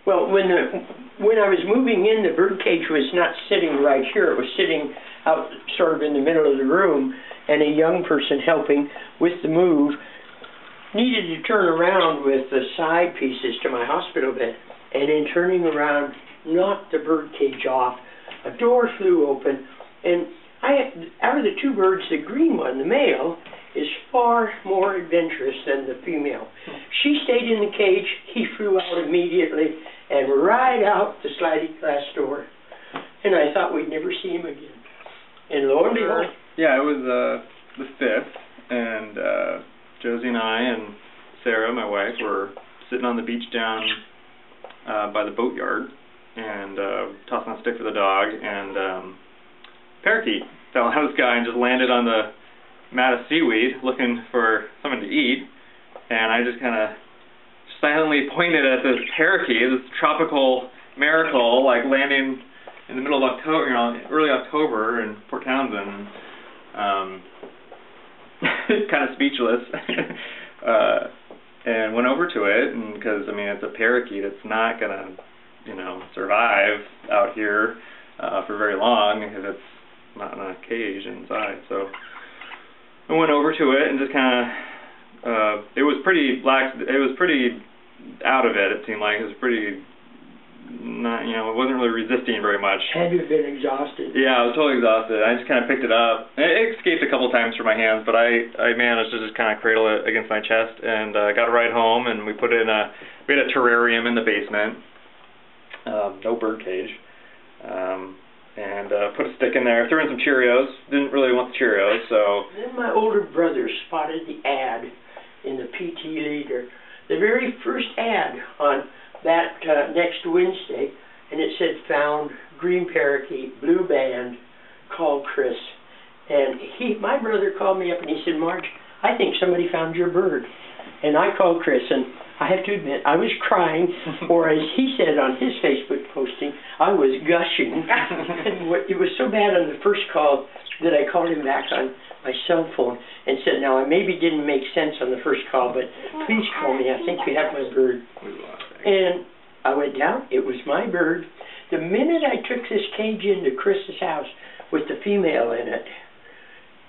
Well, when I was moving in, the bird cage was not sitting right here. It was sitting out sort of in the middle of the room, and a young person helping with the move needed to turn around with the side pieces to my hospital bed. And in turning around, knocked the bird cage off. A door flew open, and out of the two birds, the green one, the male, is far more adventurous than the female. She stayed in the cage. He flew out immediately and right out the sliding glass door. And I thought we'd never see him again. And lo and behold. Yeah, it was the 5th, and Josie and I and Sarah, my wife, were sitting on the beach down by the boatyard and tossing a stick for the dog, and parakeet fell out of the sky and just landed on the mat of seaweed looking for something to eat, and I just kind of silently pointed at this parakeet, this tropical miracle, like landing in the middle of October, you know, early October in Port Townsend, kind of speechless, and went over to it, and because, I mean, it's a parakeet, it's not going to, you know, survive out here for very long if it's not in a cage inside. So I went over to it and just kind of, it was pretty lax, it was pretty out of it seemed like. It was pretty, not, you know, it wasn't really resisting very much. Had you been exhausted? Yeah, I was totally exhausted. I just kind of picked it up. It escaped a couple times from my hands, but I managed to just kind of cradle it against my chest, and got it right home, and we put it in we had a terrarium in the basement, no bird cage, and put a stick in there, threw in some Cheerios. Didn't really want the Cheerios, so. Then my older brother spotted the ad in the PT Leader, the very first ad on that next Wednesday, and it said, "Found green parakeet, blue band, call Chris." And my brother called me up and he said, "Marge, I think somebody found your bird." And I called Chris, and I have to admit, I was crying, or as he said on his Facebook posting, I was gushing. And it was so bad on the first call that I called him back on my cell phone and said, "Now, I maybe didn't make sense on the first call, but please call me. I think you have my bird." And I went down. It was my bird. The minute I took this cage into Chris's house with the female in it,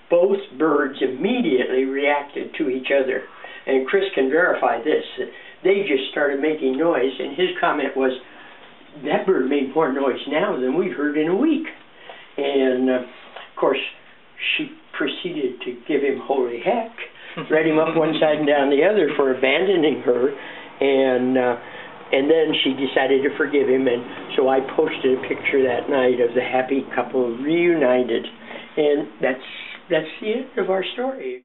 both birds immediately reacted to each other. And Chris can verify this. They just started making noise, and his comment was, "That bird made more noise now than we've heard in a week." And, of course, she proceeded to give him holy heck, read him up one side and down the other for abandoning her, and then she decided to forgive him, and so I posted a picture that night of the happy couple reunited, and that's the end of our story.